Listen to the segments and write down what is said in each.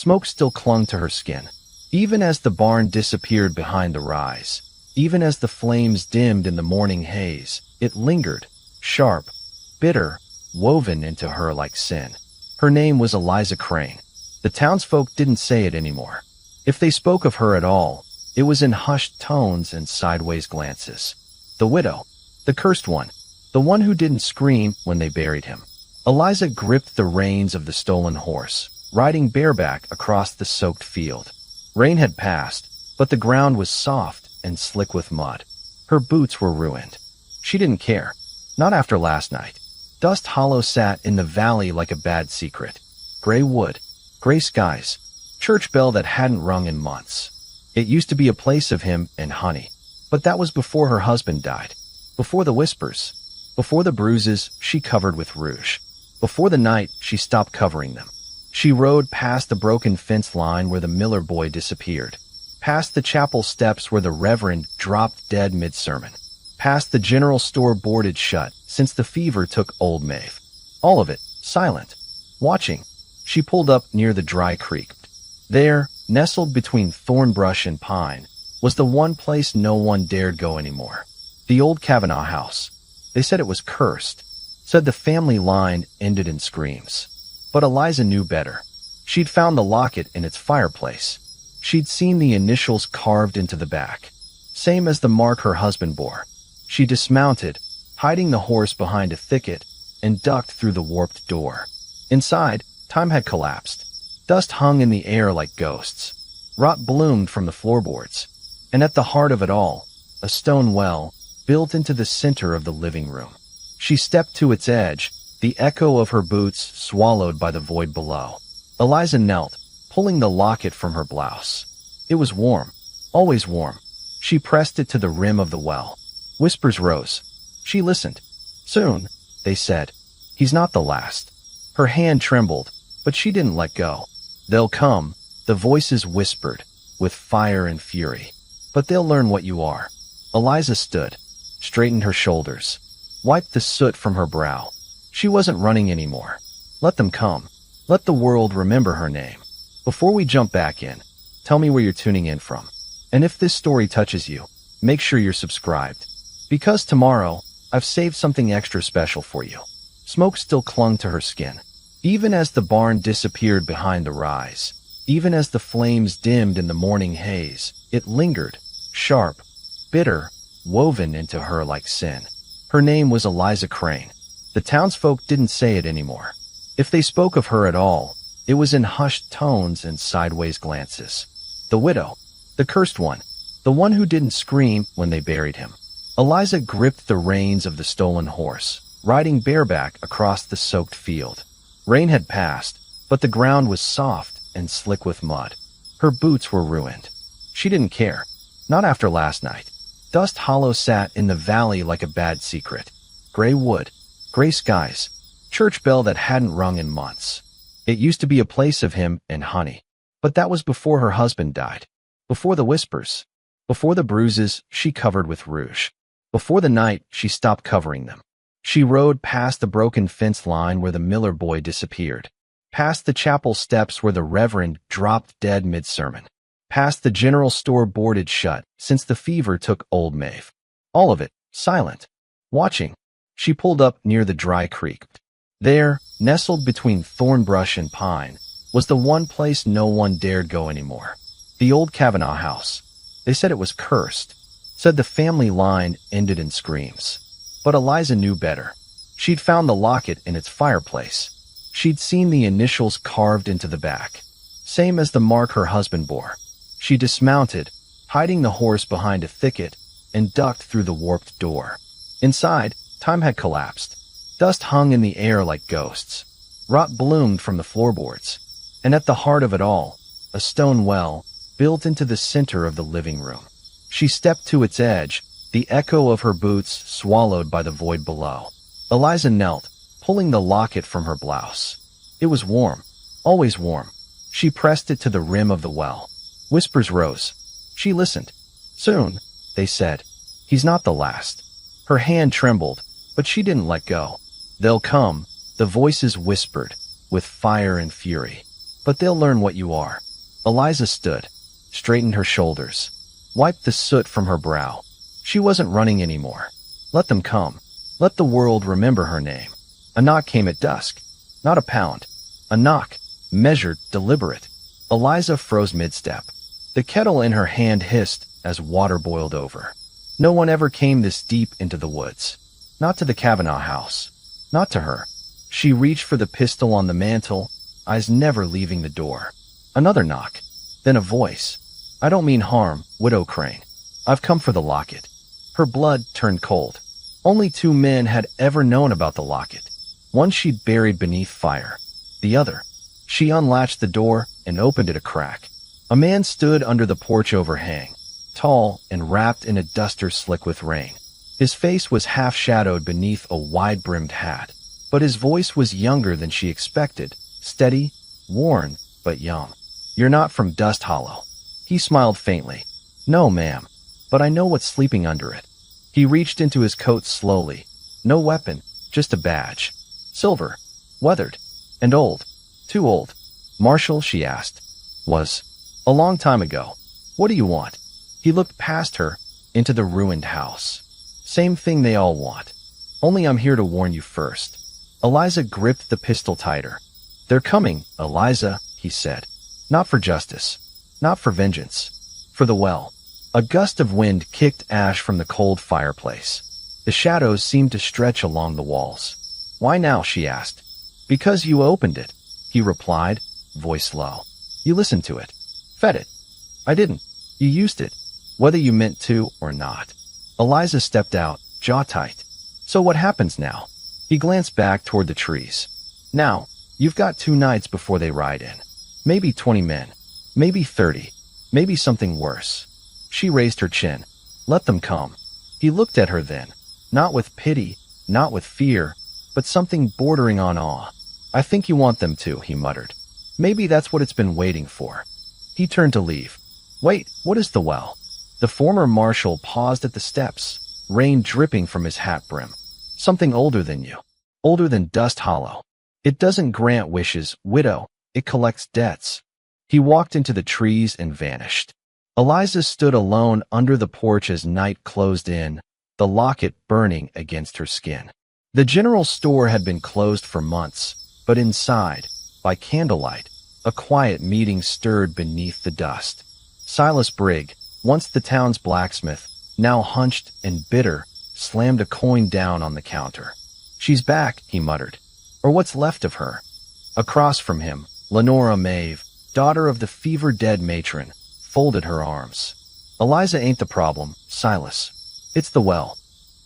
Smoke still clung to her skin. Even as the barn disappeared behind the rise, even as the flames dimmed in the morning haze, it lingered, sharp, bitter, woven into her like sin. Her name was Eliza Crane. The townsfolk didn't say it anymore. If they spoke of her at all, it was in hushed tones and sideways glances. The widow, the cursed one, the one who didn't scream when they buried him. Eliza gripped the reins of the stolen horse, riding bareback across the soaked field. Rain had passed, but the ground was soft and slick with mud. Her boots were ruined. She didn't care. Not after last night. Dust Hollow sat in the valley like a bad secret. Gray wood, gray skies, church bell that hadn't rung in months. It used to be a place of hymn and honey. But that was before her husband died. Before the whispers. Before the bruises she covered with rouge. Before the night she stopped covering them. She rode past the broken fence line where the Miller boy disappeared. Past the chapel steps where the Reverend dropped dead mid-sermon. Past the general store boarded shut since the fever took Old Maeve. All of it, silent. Watching. She pulled up near the dry creek. There, nestled between thorn brush and pine, was the one place no one dared go anymore. The old Kavanaugh house. They said it was cursed. Said the family line ended in screams. But Eliza knew better. She'd found the locket in its fireplace. She'd seen the initials carved into the back. Same as the mark her husband bore. She dismounted, hiding the horse behind a thicket, and ducked through the warped door. Inside, time had collapsed. Dust hung in the air like ghosts. Rot bloomed from the floorboards. And at the heart of it all, a stone well, built into the center of the living room. She stepped to its edge, the echo of her boots swallowed by the void below. Eliza knelt, pulling the locket from her blouse. It was warm, always warm. She pressed it to the rim of the well. Whispers rose. She listened. Soon, they said. He's not the last. Her hand trembled, but she didn't let go. They'll come, the voices whispered, with fire and fury. But they'll learn what you are. Eliza stood, straightened her shoulders, wiped the soot from her brow. She wasn't running anymore. Let them come. Let the world remember her name. Before we jump back in, tell me where you're tuning in from. And if this story touches you, make sure you're subscribed. Because tomorrow, I've saved something extra special for you. Smoke still clung to her skin. Even as the barn disappeared behind the rise, even as the flames dimmed in the morning haze, it lingered, sharp, bitter, woven into her like sin. Her name was Eliza Crane. The townsfolk didn't say it anymore. If they spoke of her at all, it was in hushed tones and sideways glances. The widow, the cursed one, the one who didn't scream when they buried him. Eliza gripped the reins of the stolen horse, riding bareback across the soaked field. Rain had passed, but the ground was soft and slick with mud. Her boots were ruined. She didn't care. Not after last night. Dust Hollow sat in the valley like a bad secret. Gray wood, gray skies, church bell that hadn't rung in months. It used to be a place of hymn and honey. But that was before her husband died. Before the whispers. Before the bruises she covered with rouge. Before the night she stopped covering them. She rode past the broken fence line where the Miller boy disappeared. Past the chapel steps where the Reverend dropped dead mid-sermon. Past the general store boarded shut since the fever took Old Maeve. All of it, silent. Watching. She pulled up near the dry creek. There, nestled between thorn brush and pine, was the one place no one dared go anymore. The old Kavanaugh house. They said it was cursed. Said the family line ended in screams. But Eliza knew better. She'd found the locket in its fireplace. She'd seen the initials carved into the back. Same as the mark her husband bore. She dismounted, hiding the horse behind a thicket, and ducked through the warped door. Inside, time had collapsed. Dust hung in the air like ghosts. Rot bloomed from the floorboards. And at the heart of it all, a stone well, built into the center of the living room. She stepped to its edge, the echo of her boots swallowed by the void below. Eliza knelt, pulling the locket from her blouse. It was warm, always warm. She pressed it to the rim of the well. Whispers rose. She listened. Soon, they said. He's not the last. Her hand trembled, but she didn't let go. They'll come, the voices whispered, with fire and fury. But they'll learn what you are. Eliza stood, straightened her shoulders, wiped the soot from her brow. She wasn't running anymore. Let them come. Let the world remember her name. A knock came at dusk. Not a pound. A knock. Measured, deliberate. Eliza froze mid-step. The kettle in her hand hissed as water boiled over. No one ever came this deep into the woods. Not to the Kavanaugh house. Not to her. She reached for the pistol on the mantel, eyes never leaving the door. Another knock. Then a voice. I don't mean harm, Widow Crane. I've come for the locket. Her blood turned cold. Only 2 men had ever known about the locket. One she'd buried beneath fire. The other. She unlatched the door and opened it a crack. A man stood under the porch overhang, tall and wrapped in a duster slick with rain. His face was half-shadowed beneath a wide-brimmed hat, but his voice was younger than she expected, steady, worn, but young. You're not from Dust Hollow. He smiled faintly. No, ma'am, but I know what's sleeping under it. He reached into his coat slowly. No weapon, just a badge. Silver, weathered, and old. Too old. Marshall, she asked. Was. A long time ago. What do you want? He looked past her, into the ruined house. Same thing they all want. Only I'm here to warn you first. Eliza gripped the pistol tighter. They're coming, Eliza, he said. Not for justice. Not for vengeance. For the well. A gust of wind kicked ash from the cold fireplace. The shadows seemed to stretch along the walls. Why now, she asked. Because you opened it, he replied, voice low. You listened to it. Fed it. I didn't. You used it, whether you meant to or not. Eliza stepped out, jaw tight. So what happens now? He glanced back toward the trees. Now, you've got 2 nights before they ride in. Maybe 20 men. Maybe 30. Maybe something worse. She raised her chin. Let them come. He looked at her then, not with pity, not with fear, but something bordering on awe. I think you want them to, he muttered. Maybe that's what it's been waiting for. He turned to leave. Wait, what is the well? The former marshal paused at the steps, rain dripping from his hat brim. Something older than you. Older than Dust Hollow. It doesn't grant wishes, widow. It collects debts. He walked into the trees and vanished. Eliza stood alone under the porch as night closed in, the locket burning against her skin. The general store had been closed for months, but inside, by candlelight, a quiet meeting stirred beneath the dust. Silas Brigg, once the town's blacksmith, now hunched and bitter, slammed a coin down on the counter. She's back, he muttered. Or what's left of her. Across from him, Lenora Maeve, daughter of the fever-dead matron, folded her arms. Eliza ain't the problem, Silas. It's the well.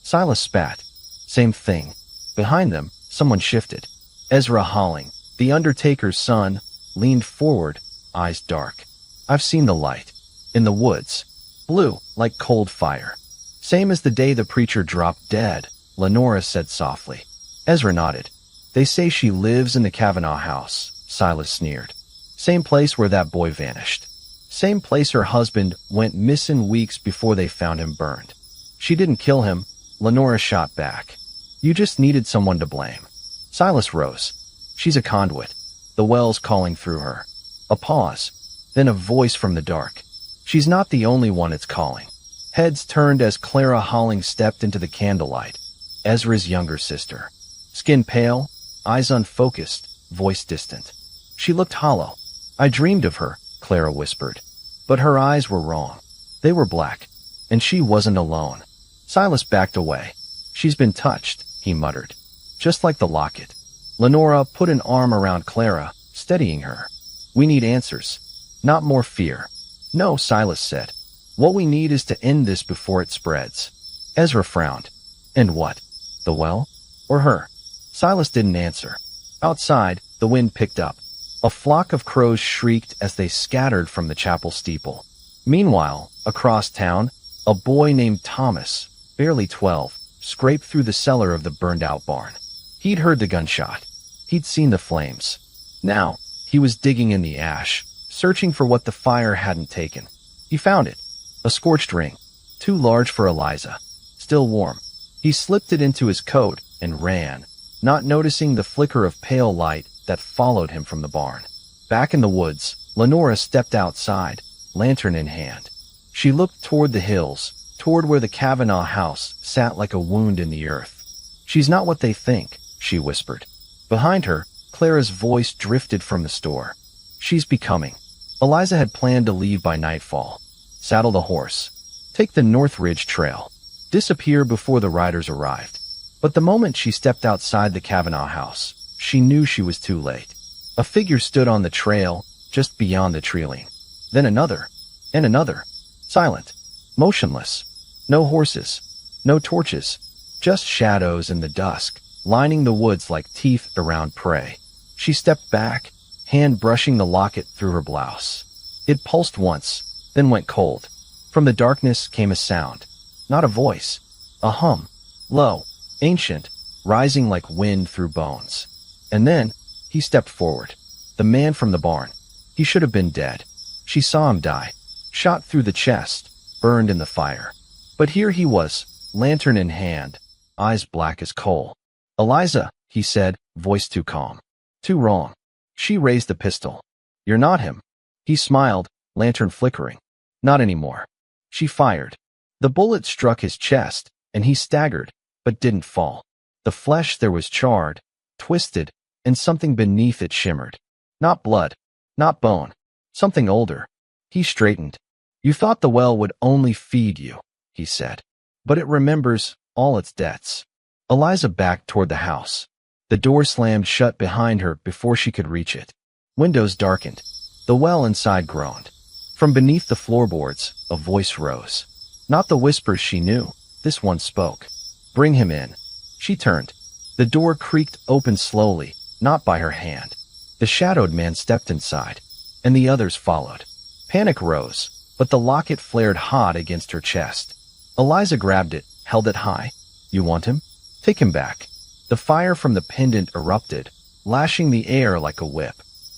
Silas spat. Same thing. Behind them, someone shifted. Ezra Holling, the undertaker's son, leaned forward, eyes dark. I've seen the light. In the woods. Blue, like cold fire. Same as the day the preacher dropped dead, Lenora said softly. Ezra nodded. They say she lives in the Kavanaugh house, Silas sneered. Same place where that boy vanished. Same place her husband went missing weeks before they found him burned. She didn't kill him, Lenora shot back. You just needed someone to blame. Silas rose. She's a conduit. The well's calling through her. A pause. Then a voice from the dark. She's not the only one it's calling. Heads turned as Clara Holling stepped into the candlelight. Ezra's younger sister. Skin pale, eyes unfocused, voice distant. She looked hollow. I dreamed of her, Clara whispered. But her eyes were wrong. They were black. And she wasn't alone. Silas backed away. She's been touched, he muttered. Just like the locket. Lenora put an arm around Clara, steadying her. We need answers. Not more fear. No, Silas said. What we need is to end this before it spreads. Ezra frowned. And what? The well? Or her? Silas didn't answer. Outside, the wind picked up. A flock of crows shrieked as they scattered from the chapel steeple. Meanwhile, across town, a boy named Thomas, barely 12, scraped through the cellar of the burned-out barn. He'd heard the gunshot. He'd seen the flames. Now, he was digging in the ash, searching for what the fire hadn't taken. He found it. A scorched ring. Too large for Eliza. Still warm. He slipped it into his coat and ran, not noticing the flicker of pale light that followed him from the barn. Back in the woods, Lenora stepped outside, lantern in hand. She looked toward the hills, toward where the Kavanaugh house sat like a wound in the earth. "She's not what they think," she whispered. Behind her, Clara's voice drifted from the store. "She's becoming." Eliza had planned to leave by nightfall. Saddle the horse. Take the Northridge Trail. Disappear before the riders arrived. But the moment she stepped outside the Kavanaugh house, she knew she was too late. A figure stood on the trail, just beyond the tree-line. Then another, and another. Silent. Motionless. No horses. No torches. Just shadows in the dusk, lining the woods like teeth around prey. She stepped back, hand brushing the locket through her blouse. It pulsed once, then went cold. From the darkness came a sound. Not a voice. A hum. Low. Ancient. Rising like wind through bones. And then, he stepped forward. The man from the barn. He should have been dead. She saw him die. Shot through the chest. Burned in the fire. But here he was, lantern in hand. Eyes black as coal. "Eliza," he said, voice too calm. Too wrong. She raised the pistol. "You're not him." He smiled, lantern flickering. "Not anymore." She fired. The bullet struck his chest, and he staggered, but didn't fall. The flesh there was charred, twisted, and something beneath it shimmered. Not blood, not bone, something older. He straightened. "You thought the well would only feed you," he said. "But it remembers all its debts." Eliza backed toward the house. The door slammed shut behind her before she could reach it. Windows darkened. The well inside groaned. From beneath the floorboards, a voice rose. Not the whispers she knew. This one spoke. "Bring him in." She turned. The door creaked open slowly, not by her hand. The shadowed man stepped inside, and the others followed. Panic rose, but the locket flared hot against her chest. Eliza grabbed it, held it high. "You want him? Take him back." The fire from the pendant erupted, lashing the air like a whip.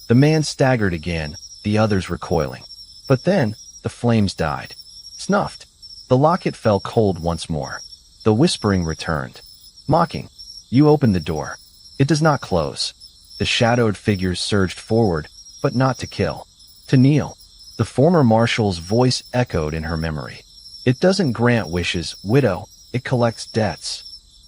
The man staggered again, the others recoiling. But then, the flames died. Snuffed. The locket fell cold once more. The whispering returned. Mocking. "You open the door. It does not close." The shadowed figures surged forward, but not to kill. To kneel. The former marshal's voice echoed in her memory. "It doesn't grant wishes, widow. It collects debts."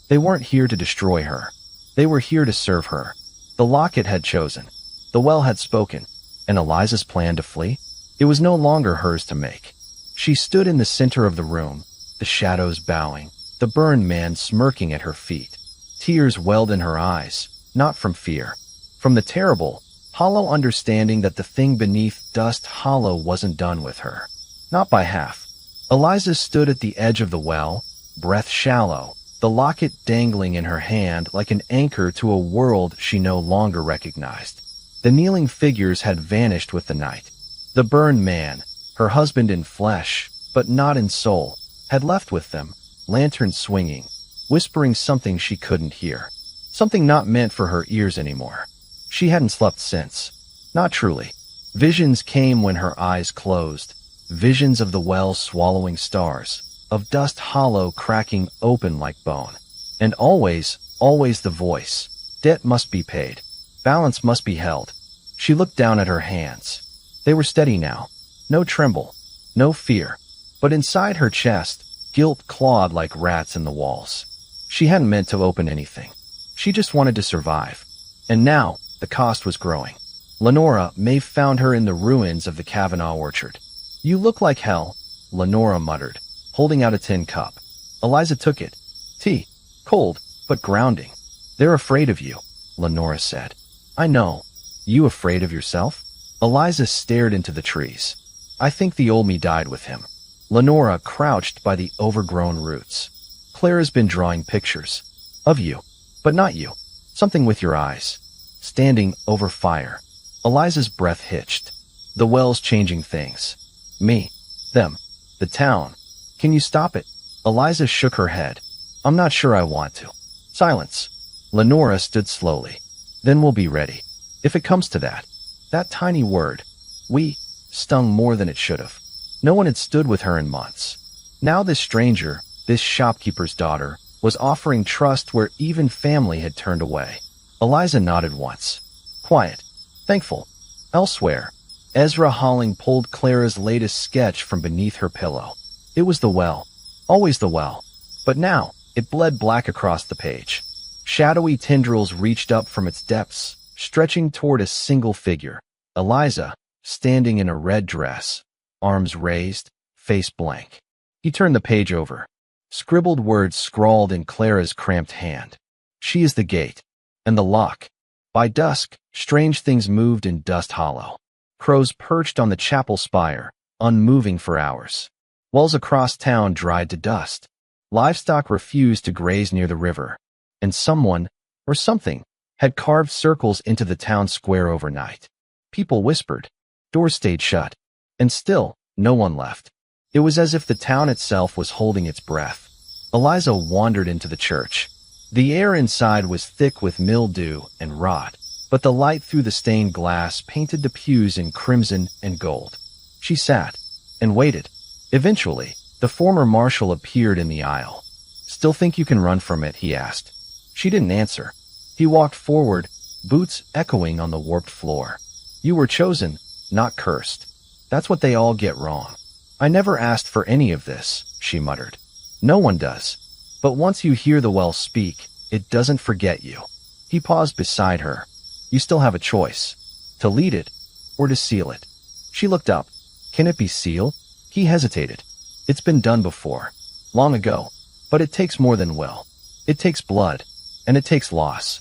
They weren't here to destroy her. They were here to serve her. The locket had chosen. The well had spoken. And Eliza's plan to flee? It was no longer hers to make. She stood in the center of the room, the shadows bowing, the burned man smirking at her feet. Tears welled in her eyes, not from fear. From the terrible, hollow understanding that the thing beneath dust hollow wasn't done with her. Not by half. Eliza stood at the edge of the well, breath shallow, the locket dangling in her hand like an anchor to a world she no longer recognized. The kneeling figures had vanished with the night. The burned man, her husband in flesh, but not in soul, had left with them, lantern swinging, whispering something she couldn't hear. Something not meant for her ears anymore. She hadn't slept since. Not truly. Visions came when her eyes closed. Visions of the well swallowing stars, of dust hollow cracking open like bone. And always, always the voice. Debt must be paid. Balance must be held. She looked down at her hands. They were steady now. No tremble. No fear. But inside her chest, guilt clawed like rats in the walls. She hadn't meant to open anything. She just wanted to survive. And now, the cost was growing. Lenora, Maeve found her in the ruins of the Kavanaugh orchard. "You look like hell," Lenora muttered, holding out a tin cup. Eliza took it. "Tea. Cold, but grounding." "They're afraid of you," Lenora said. "I know. You afraid of yourself?" Eliza stared into the trees. "I think the old me died with him." Lenora crouched by the overgrown roots. "Clara's been drawing pictures. Of you. But not you. Something with your eyes. Standing over fire." Eliza's breath hitched. "The well's changing things. Me. Them. The town. Can you stop it?" Eliza shook her head. "I'm not sure I want to." Silence. Lenora stood slowly. "Then we'll be ready. If it comes to that." That tiny word, "we," stung more than it should have. No one had stood with her in months. Now this stranger, this shopkeeper's daughter, was offering trust where even family had turned away. Eliza nodded once. Quiet. Thankful. Elsewhere, Ezra Holling pulled Clara's latest sketch from beneath her pillow. It was the well. Always the well. But now, it bled black across the page. Shadowy tendrils reached up from its depths, stretching toward a single figure. Eliza, standing in a red dress, arms raised, face blank. He turned the page over. Scribbled words scrawled in Clara's cramped hand. She is the gate. And the lock. By dusk, strange things moved in Dust Hollow. Crows perched on the chapel spire, unmoving for hours. Wells across town dried to dust. Livestock refused to graze near the river. And someone, or something, had carved circles into the town square overnight. People whispered. Doors stayed shut. And still, no one left. It was as if the town itself was holding its breath. Eliza wandered into the church. The air inside was thick with mildew and rot, but the light through the stained glass painted the pews in crimson and gold. She sat and waited. Eventually, the former marshal appeared in the aisle. Still think you can run from it? He asked. She didn't answer. He walked forward, boots echoing on the warped floor. You were chosen, not cursed. That's what they all get wrong. I never asked for any of this, she muttered. No one does. But once you hear the well speak, it doesn't forget you. He paused beside her. You still have a choice. To lead it, or to seal it. She looked up. Can it be sealed? He hesitated. It's been done before. Long ago. But it takes more than will. It takes blood. And it takes loss.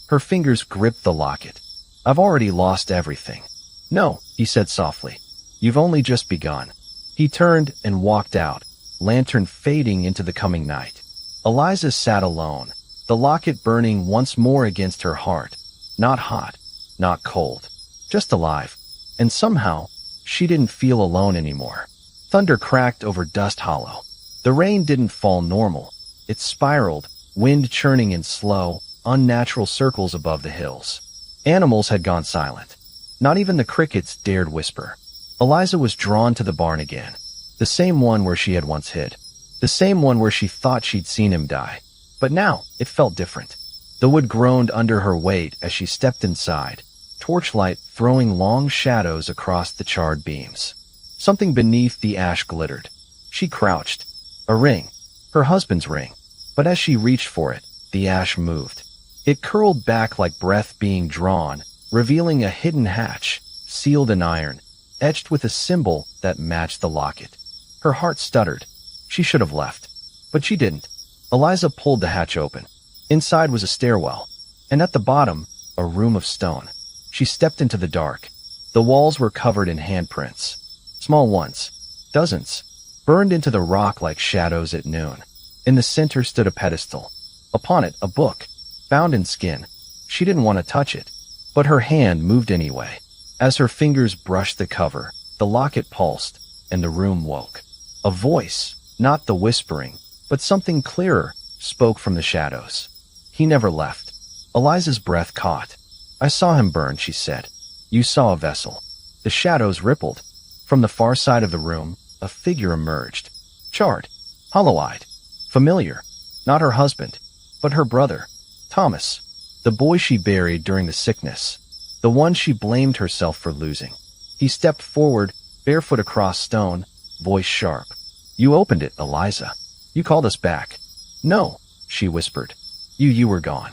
Her fingers gripped the locket. I've already lost everything. No, he said softly. You've only just begun. He turned and walked out, lantern fading into the coming night. Eliza sat alone, the locket burning once more against her heart. Not hot, not cold, just alive. And somehow, she didn't feel alone anymore. Thunder cracked over Dust Hollow. The rain didn't fall normal. It spiraled, wind churning in slow, unnatural circles above the hills. Animals had gone silent. Not even the crickets dared whisper. Eliza was drawn to the barn again. The same one where she had once hid. The same one where she thought she'd seen him die. But now, it felt different. The wood groaned under her weight as she stepped inside, torchlight throwing long shadows across the charred beams. Something beneath the ash glittered. She crouched. A ring. Her husband's ring. But as she reached for it, the ash moved. It curled back like breath being drawn, revealing a hidden hatch, sealed in iron, etched with a symbol that matched the locket. Her heart stuttered. She should have left. But she didn't. Eliza pulled the hatch open. Inside was a stairwell, and at the bottom, a room of stone. She stepped into the dark. The walls were covered in handprints. Small ones. Dozens. Burned into the rock like shadows at noon. In the center stood a pedestal. Upon it, a book, bound in skin. She didn't want to touch it, but her hand moved anyway. As her fingers brushed the cover, the locket pulsed, and the room woke. A voice, not the whispering, but something clearer, spoke from the shadows. He never left. Eliza's breath caught. I saw him burn, she said. You saw a vessel. The shadows rippled. From the far side of the room, a figure emerged. Charred, hollow-eyed, familiar. Not her husband, but her brother, Thomas, the boy she buried during the sickness, the one she blamed herself for losing. He stepped forward, barefoot across stone, voice sharp. You opened it, Eliza. You called us back. No, she whispered. You were gone.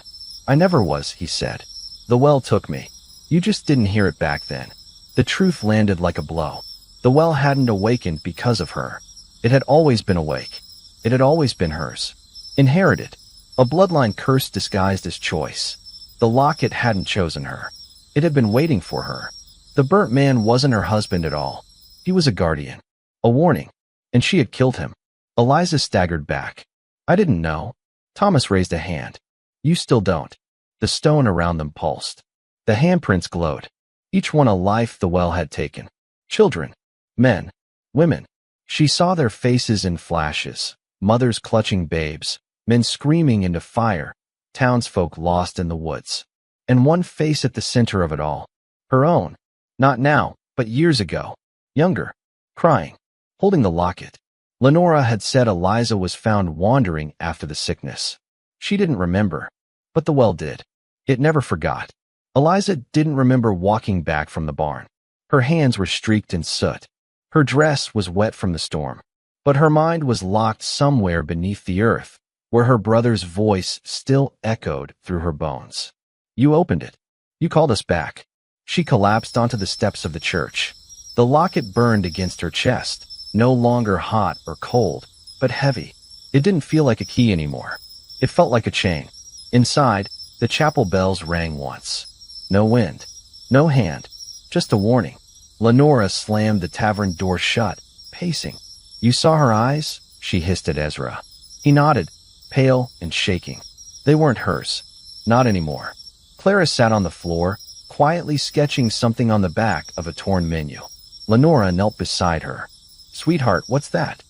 I never was, he said. The well took me. You just didn't hear it back then. The truth landed like a blow. The well hadn't awakened because of her. It had always been awake. It had always been hers. Inherited. A bloodline curse disguised as choice. The locket hadn't chosen her. It had been waiting for her. The burnt man wasn't her husband at all. He was a guardian. A warning. And she had killed him. Eliza staggered back. I didn't know. Thomas raised a hand. You still don't. The stone around them pulsed. The handprints glowed. Each one a life the well had taken. Children. Men. Women. She saw their faces in flashes. Mothers clutching babes. Men screaming into fire. Townsfolk lost in the woods. And one face at the center of it all. Her own. Not now, but years ago. Younger. Crying. Holding the locket. Lenora had said Eliza was found wandering after the sickness. She didn't remember. But the well did. It never forgot. Eliza didn't remember walking back from the barn. Her hands were streaked in soot. Her dress was wet from the storm. But her mind was locked somewhere beneath the earth, where her brother's voice still echoed through her bones. You opened it. You called us back. She collapsed onto the steps of the church. The locket burned against her chest, no longer hot or cold, but heavy. It didn't feel like a key anymore. It felt like a chain. Inside, the chapel bells rang once. No wind, no hand, just a warning. Lenora slammed the tavern door shut, pacing. You saw her eyes? She hissed at Ezra. He nodded, pale and shaking. They weren't hers. Not anymore. Clara sat on the floor, quietly sketching something on the back of a torn menu. Lenora knelt beside her. Sweetheart, what's that?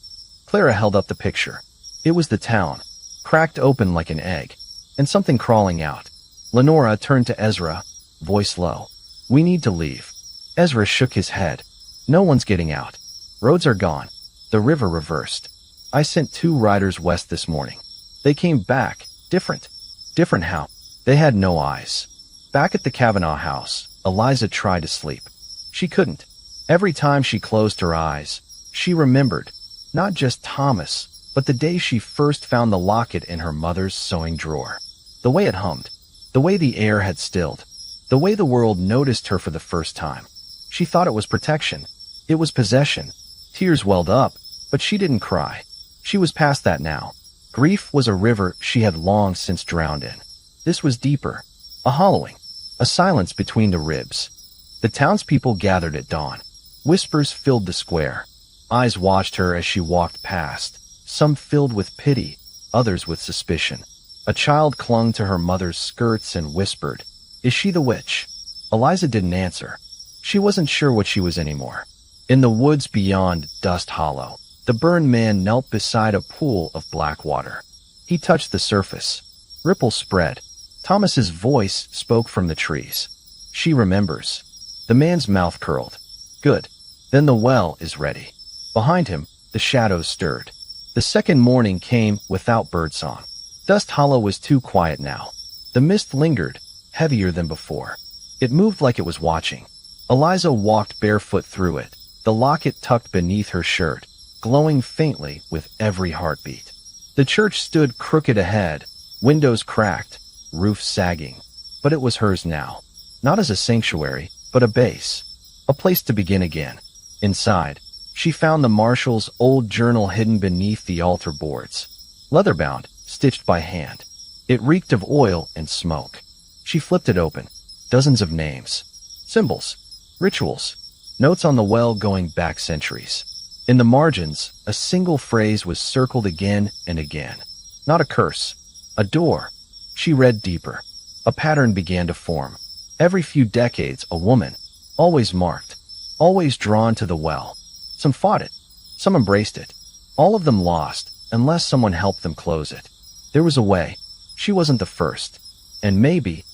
Clara held up the picture. It was the town, cracked open like an egg, and something crawling out. Lenora turned to Ezra, voice low. We need to leave. Ezra shook his head. No one's getting out. Roads are gone. The river reversed. I sent 2 riders west this morning. They came back, different. Different how? They had no eyes. Back at the Kavanaugh house, Eliza tried to sleep. She couldn't. Every time she closed her eyes, she remembered, not just Thomas, but the day she first found the locket in her mother's sewing drawer. The way it hummed, the way the air had stilled, the way the world noticed her for the first time. She thought it was protection. It was possession. Tears welled up, but she didn't cry. She was past that now. Grief was a river she had long since drowned in. This was deeper, a hollowing, a silence between the ribs. The townspeople gathered at dawn. Whispers filled the square. Eyes watched her as she walked past, some filled with pity, others with suspicion. A child clung to her mother's skirts and whispered, "Is she the witch?" Eliza didn't answer. She wasn't sure what she was anymore. In the woods beyond Dust Hollow, the burned man knelt beside a pool of black water. He touched the surface. Ripples spread. Thomas's voice spoke from the trees. She remembers. The man's mouth curled. Good. Then the well is ready. Behind him, the shadows stirred. The second morning came without birdsong. Dust Hollow was too quiet now. The mist lingered, heavier than before. It moved like it was watching. Eliza walked barefoot through it, the locket tucked beneath her shirt, glowing faintly with every heartbeat. The church stood crooked ahead, windows cracked, roof sagging. But it was hers now. Not as a sanctuary, but a base. A place to begin again. Inside, she found the marshal's old journal hidden beneath the altar boards. Leather-bound, stitched by hand. It reeked of oil and smoke. She flipped it open. Dozens of names. Symbols. Rituals. Notes on the well going back centuries. In the margins, a single phrase was circled again and again. Not a curse. A door. She read deeper. A pattern began to form. Every few decades, a woman. Always marked. Always drawn to the well. Some fought it. Some embraced it. All of them lost, unless someone helped them close it. There was a way. She wasn't the first. And maybe,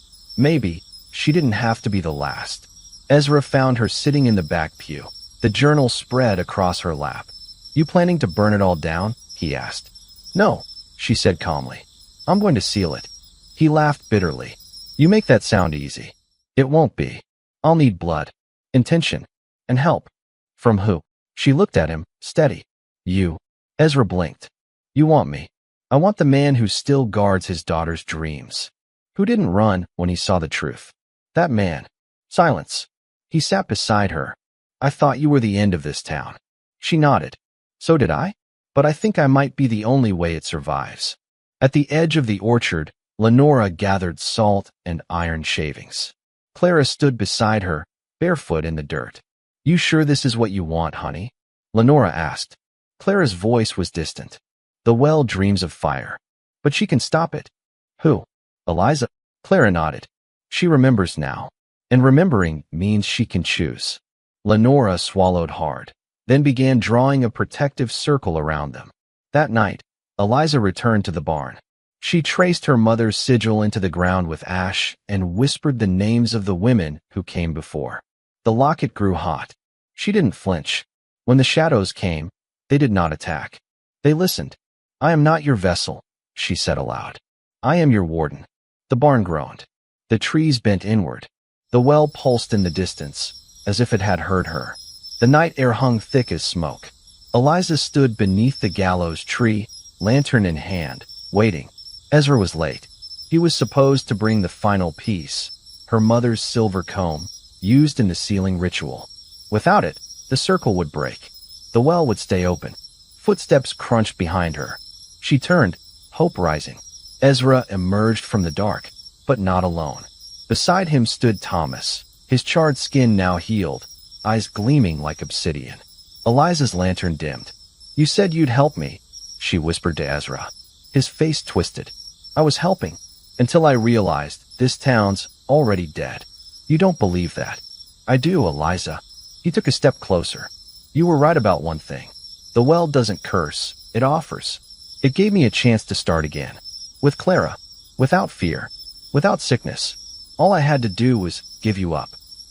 she didn't have to be the last. Ezra found her sitting in the back pew, the journal spread across her lap. You planning to burn it all down? He asked. No, she said calmly. I'm going to seal it. He laughed bitterly. You make that sound easy. It won't be. I'll need blood, intention, and help. From who? She looked at him, steady. You. Ezra blinked. You want me. I want the man who still guards his daughter's dreams. Who didn't run when he saw the truth. That man. Silence. He sat beside her. I thought you were the end of this town. She nodded. So did I? But I think I might be the only way it survives. At the edge of the orchard, Lenora gathered salt and iron shavings. Clara stood beside her, barefoot in the dirt. You sure this is what you want, honey? Lenora asked. Clara's voice was distant. The well dreams of fire. But she can stop it. Who? Eliza? Clara nodded. She remembers now. And remembering means she can choose. Lenora swallowed hard, then began drawing a protective circle around them. That night, Eliza returned to the barn. She traced her mother's sigil into the ground with ash and whispered the names of the women who came before. The locket grew hot. She didn't flinch. When the shadows came, they did not attack. They listened. I am not your vessel, she said aloud. I am your warden. The barn groaned. The trees bent inward. The well pulsed in the distance, as if it had heard her. The night air hung thick as smoke. Eliza stood beneath the gallows tree, lantern in hand, waiting. Ezra was late. He was supposed to bring the final piece, her mother's silver comb, used in the sealing ritual. Without it, the circle would break. The well would stay open. Footsteps crunched behind her. She turned, hope rising. Ezra emerged from the dark, but not alone. Beside him stood Thomas, his charred skin now healed, eyes gleaming like obsidian. Eliza's lantern dimmed. "You said you'd help me," she whispered to Ezra. His face twisted. "I was helping, until I realized this town's already dead." "You don't believe that." "I do, Eliza." He took a step closer. "You were right about one thing. The well doesn't curse, it offers. It gave me a chance to start again. With Clara. Without fear. Without sickness. All I had to do was give you up."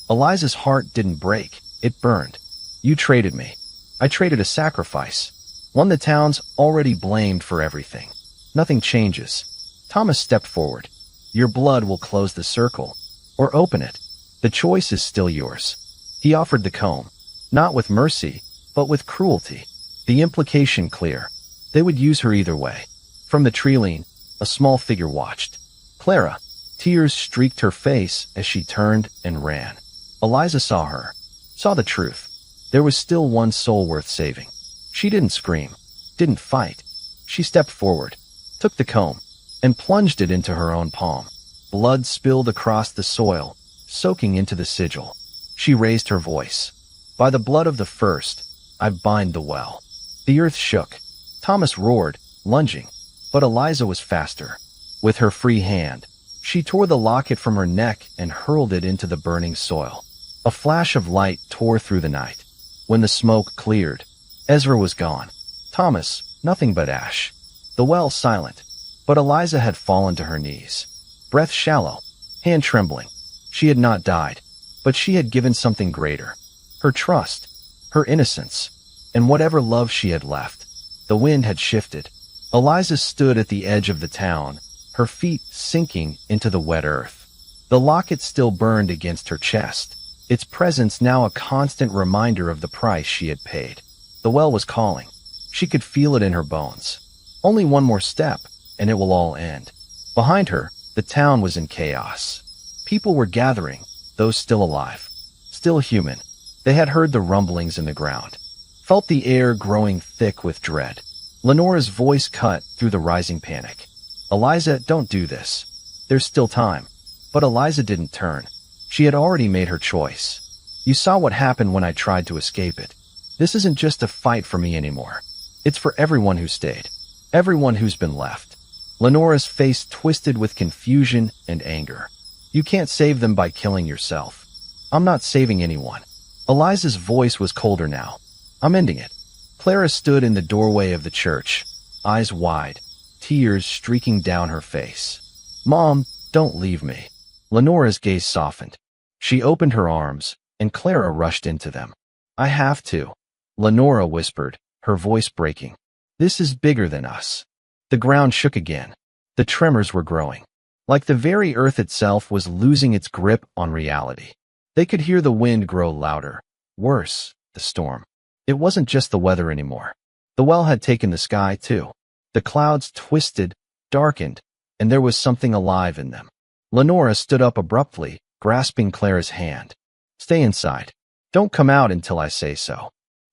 Eliza's heart didn't break, it burned. "You traded me. I traded a sacrifice. One the town's already blamed for everything. Nothing changes." Thomas stepped forward. "Your blood will close the circle, or open it. The choice is still yours." He offered the comb, not with mercy, but with cruelty. The implication clear. They would use her either way. From the tree-line, a small figure watched. Clara. Tears streaked her face as she turned and ran. Eliza saw her, saw the truth. There was still one soul worth saving. She didn't scream, didn't fight. She stepped forward, took the comb, and plunged it into her own palm. Blood spilled across the soil, soaking into the sigil. She raised her voice. "By the blood of the first, I bind the well." The earth shook. Thomas roared, lunging, but Eliza was faster. With her free hand, she tore the locket from her neck and hurled it into the burning soil. A flash of light tore through the night. When the smoke cleared, Ezra was gone. Thomas, nothing but ash. The well silent, but Eliza had fallen to her knees. Breath shallow, hand trembling. She had not died, but she had given something greater. Her trust, her innocence, and whatever love she had left. The wind had shifted. Eliza stood at the edge of the town, her feet sinking into the wet earth. The locket still burned against her chest, its presence now a constant reminder of the price she had paid. The well was calling. She could feel it in her bones. Only one more step, and it will all end. Behind her, the town was in chaos. People were gathering, those still alive, still human. They had heard the rumblings in the ground, felt the air growing thick with dread. Lenora's voice cut through the rising panic. "Eliza, don't do this. There's still time." But Eliza didn't turn. She had already made her choice. "You saw what happened when I tried to escape it. This isn't just a fight for me anymore. It's for everyone who stayed, everyone who's been left." Lenora's face twisted with confusion and anger. "You can't save them by killing yourself. I'm not saving anyone." Eliza's voice was colder now. "I'm ending it." Clara stood in the doorway of the church, eyes wide, tears streaking down her face. "Mom, don't leave me." Lenora's gaze softened. She opened her arms, and Clara rushed into them. "I have to," Lenora whispered, her voice breaking. "This is bigger than us." The ground shook again. The tremors were growing. Like the very earth itself was losing its grip on reality. They could hear the wind grow louder. Worse, the storm. It wasn't just the weather anymore. The well had taken the sky, too. The clouds twisted, darkened, and there was something alive in them. Lenora stood up abruptly, grasping Clara's hand. "Stay inside. Don't come out until I say so."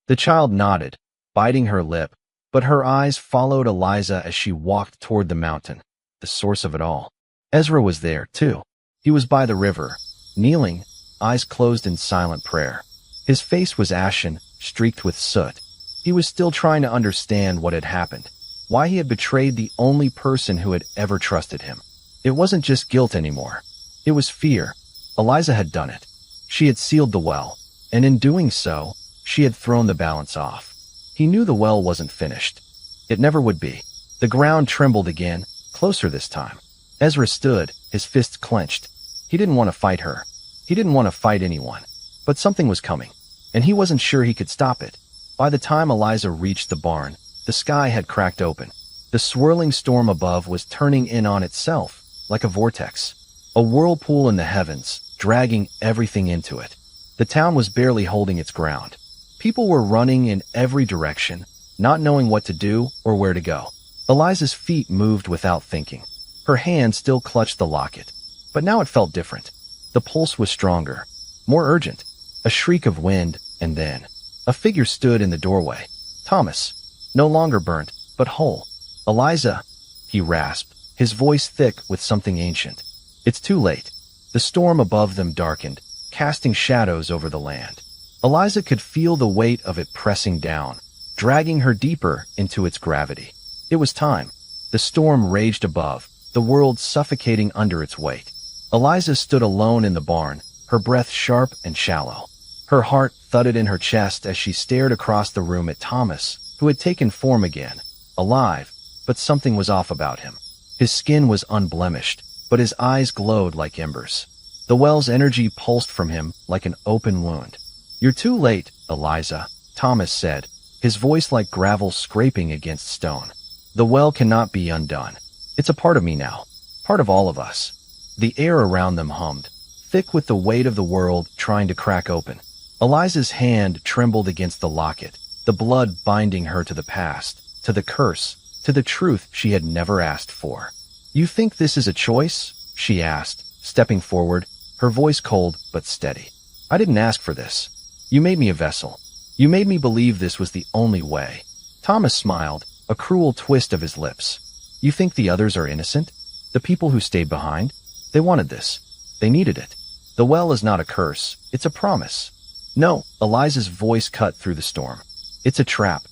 The child nodded, biting her lip, but her eyes followed Eliza as she walked toward the mountain, the source of it all. Ezra was there, too. He was by the river, kneeling, eyes closed in silent prayer. His face was ashen, streaked with soot. He was still trying to understand what had happened, why he had betrayed the only person who had ever trusted him. It wasn't just guilt anymore. It was fear. Eliza had done it. She had sealed the well, and in doing so, she had thrown the balance off. He knew the well wasn't finished. It never would be. The ground trembled again, closer this time. Ezra stood, his fists clenched. He didn't want to fight her. He didn't want to fight anyone. But something was coming, and he wasn't sure he could stop it. By the time Eliza reached the barn, the sky had cracked open. The swirling storm above was turning in on itself, like a vortex. A whirlpool in the heavens, dragging everything into it. The town was barely holding its ground. People were running in every direction, not knowing what to do or where to go. Eliza's feet moved without thinking. Her hand still clutched the locket, but now it felt different. The pulse was stronger, more urgent. A shriek of wind, and then a figure stood in the doorway. Thomas, no longer burnt, but whole. Eliza, he rasped, his voice thick with something ancient. It's too late. The storm above them darkened, casting shadows over the land. Eliza could feel the weight of it pressing down, dragging her deeper into its gravity. It was time. The storm raged above, the world suffocating under its weight. Eliza stood alone in the barn, her breath sharp and shallow. Her heart thudded in her chest as she stared across the room at Thomas, who had taken form again, alive, but something was off about him. His skin was unblemished, but his eyes glowed like embers. The well's energy pulsed from him like an open wound. You're too late, Eliza, Thomas said, his voice like gravel scraping against stone. The well cannot be undone. It's a part of me now, part of all of us. The air around them hummed, thick with the weight of the world trying to crack open. Eliza's hand trembled against the locket, the blood binding her to the past, to the curse, to the truth she had never asked for. You think this is a choice? She asked, stepping forward, her voice cold but steady. I didn't ask for this. You made me a vessel. You made me believe this was the only way. Thomas smiled, a cruel twist of his lips. You think the others are innocent? The people who stayed behind? They wanted this. They needed it. The well is not a curse. It's a promise. No, Eliza's voice cut through the storm. It's a trap.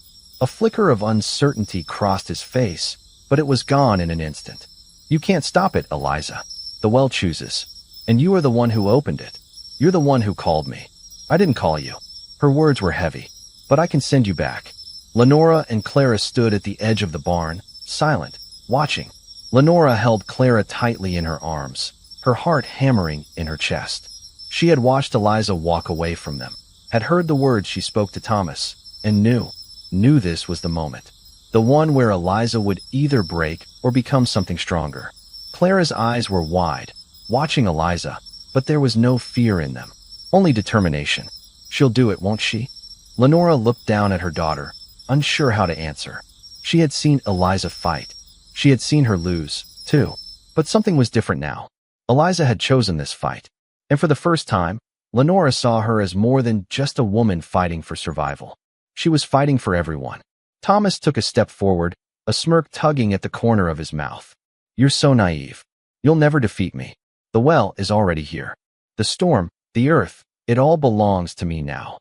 A flicker of uncertainty crossed his face, but it was gone in an instant. You can't stop it, Eliza. The well chooses. And you are the one who opened it. You're the one who called me. I didn't call you. Her words were heavy, but I can send you back. Lenora and Clara stood at the edge of the barn, silent, watching. Lenora held Clara tightly in her arms, her heart hammering in her chest. She had watched Eliza walk away from them, had heard the words she spoke to Thomas, and knew this was the moment. The one where Eliza would either break or become something stronger. Clara's eyes were wide, watching Eliza, but there was no fear in them, only determination. She'll do it, won't she? Lenora looked down at her daughter, unsure how to answer. She had seen Eliza fight. She had seen her lose, too. But something was different now. Eliza had chosen this fight. And for the first time, Lenora saw her as more than just a woman fighting for survival. She was fighting for everyone. Thomas took a step forward, a smirk tugging at the corner of his mouth. You're so naive. You'll never defeat me. The well is already here. The storm, the earth, it all belongs to me now.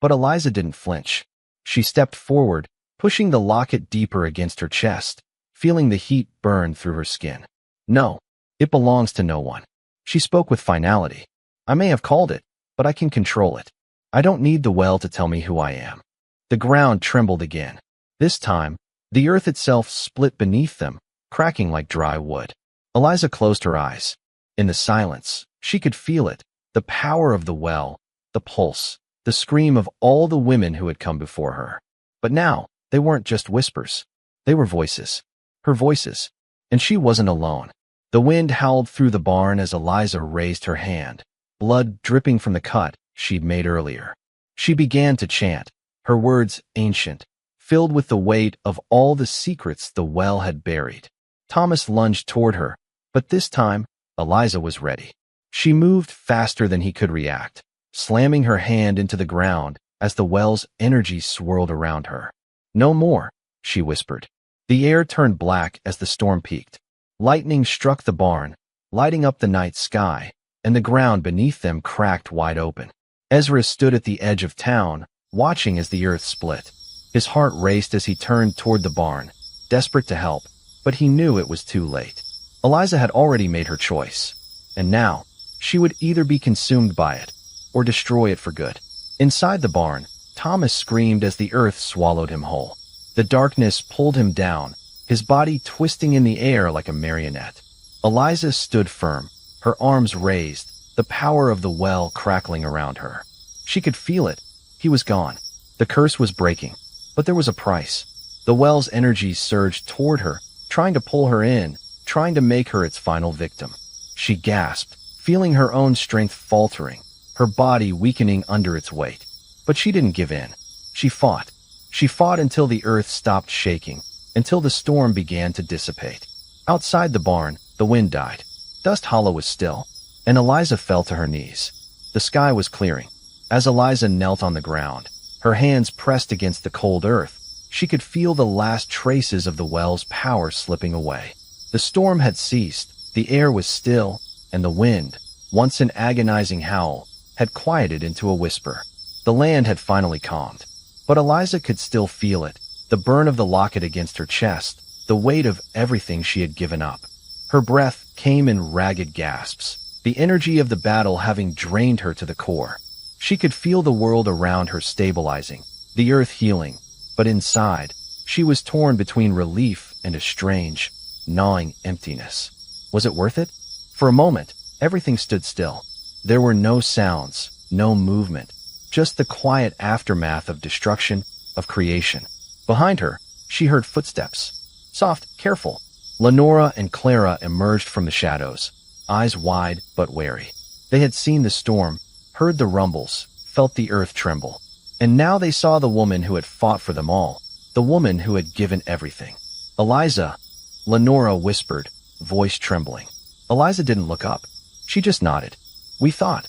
But Eliza didn't flinch. She stepped forward, pushing the locket deeper against her chest, feeling the heat burn through her skin. No, it belongs to no one. She spoke with finality. I may have called it, but I can control it. I don't need the well to tell me who I am. The ground trembled again. This time, the earth itself split beneath them, cracking like dry wood. Eliza closed her eyes. In the silence, she could feel it, the power of the well, the pulse, the scream of all the women who had come before her. But now, they weren't just whispers. They were voices. Her voices. And she wasn't alone. The wind howled through the barn as Eliza raised her hand, blood dripping from the cut she'd made earlier. She began to chant, her words ancient, filled with the weight of all the secrets the well had buried. Thomas lunged toward her, but this time, Eliza was ready. She moved faster than he could react, slamming her hand into the ground as the well's energy swirled around her. No more, she whispered. The air turned black as the storm peaked. Lightning struck the barn, lighting up the night sky, and the ground beneath them cracked wide open. Ezra stood at the edge of town, watching as the earth split. His heart raced as he turned toward the barn, desperate to help, but he knew it was too late. Eliza had already made her choice, and now, she would either be consumed by it, or destroy it for good. Inside the barn, Thomas screamed as the earth swallowed him whole. The darkness pulled him down, his body twisting in the air like a marionette. Eliza stood firm, her arms raised, the power of the well crackling around her. She could feel it. He was gone. The curse was breaking, but there was a price. The well's energy surged toward her, trying to pull her in, trying to make her its final victim. She gasped, feeling her own strength faltering, her body weakening under its weight. But she didn't give in. She fought. She fought until the earth stopped shaking, until the storm began to dissipate. Outside the barn, the wind died. Dust Hollow was still, and Eliza fell to her knees. The sky was clearing. As Eliza knelt on the ground, her hands pressed against the cold earth, she could feel the last traces of the well's power slipping away. The storm had ceased, the air was still, and the wind, once an agonizing howl, had quieted into a whisper. The land had finally calmed. But Eliza could still feel it, the burn of the locket against her chest, the weight of everything she had given up. Her breath came in ragged gasps, the energy of the battle having drained her to the core. She could feel the world around her stabilizing, the earth healing, but inside, she was torn between relief and a strange, gnawing emptiness. Was it worth it? For a moment, everything stood still. There were no sounds, no movement, just the quiet aftermath of destruction, of creation. Behind her, she heard footsteps. Soft, careful. Lenora and Clara emerged from the shadows, eyes wide but wary. They had seen the storm, heard the rumbles, felt the earth tremble. And now they saw the woman who had fought for them all, the woman who had given everything. Eliza, Lenora whispered, voice trembling. Eliza didn't look up. She just nodded. We thought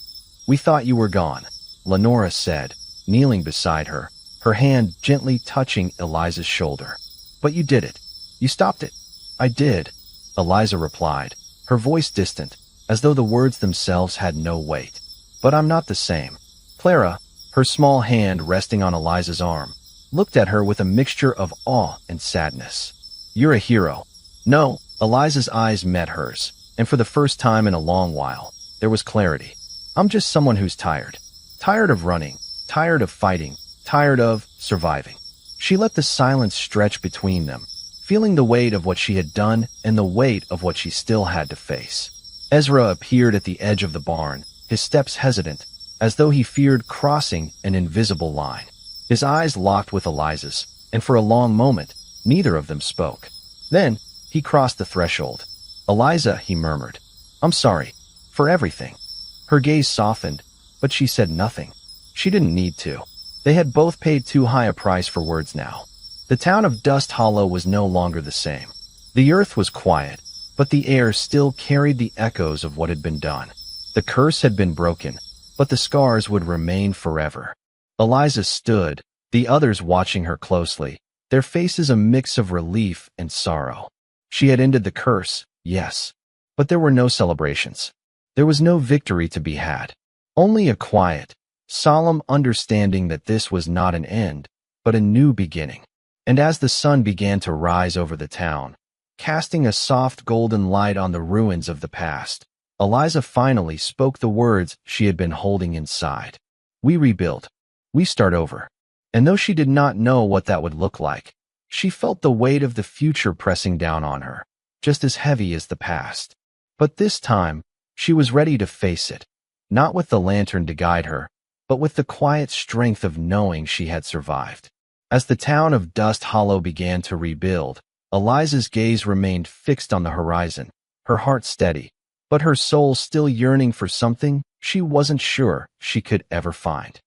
you were gone, Lenora said, kneeling beside her, her hand gently touching Eliza's shoulder. But you did it. You stopped it. I did, Eliza replied, her voice distant, as though the words themselves had no weight. But I'm not the same. Clara, her small hand resting on Eliza's arm, looked at her with a mixture of awe and sadness. You're a hero. No, Eliza's eyes met hers, and for the first time in a long while, there was clarity. I'm just someone who's tired. Tired of running, tired of fighting, tired of surviving. She let the silence stretch between them, feeling the weight of what she had done and the weight of what she still had to face. Ezra appeared at the edge of the barn, his steps hesitant, as though he feared crossing an invisible line. His eyes locked with Eliza's, and for a long moment, neither of them spoke. Then, he crossed the threshold. Eliza, he murmured, I'm sorry. For everything. Her gaze softened, but she said nothing. She didn't need to. They had both paid too high a price for words now. The town of Dust Hollow was no longer the same. The earth was quiet, but the air still carried the echoes of what had been done. The curse had been broken, but the scars would remain forever. Eliza stood, the others watching her closely, their faces a mix of relief and sorrow. She had ended the curse, yes, but there were no celebrations. There was no victory to be had. Only a quiet, solemn understanding that this was not an end, but a new beginning. And as the sun began to rise over the town, casting a soft golden light on the ruins of the past, Eliza finally spoke the words she had been holding inside. We rebuild. We start over. And though she did not know what that would look like, she felt the weight of the future pressing down on her, just as heavy as the past. But this time, she was ready to face it, not with the lantern to guide her, but with the quiet strength of knowing she had survived. As the town of Dust Hollow began to rebuild, Eliza's gaze remained fixed on the horizon, her heart steady, but her soul still yearning for something she wasn't sure she could ever find.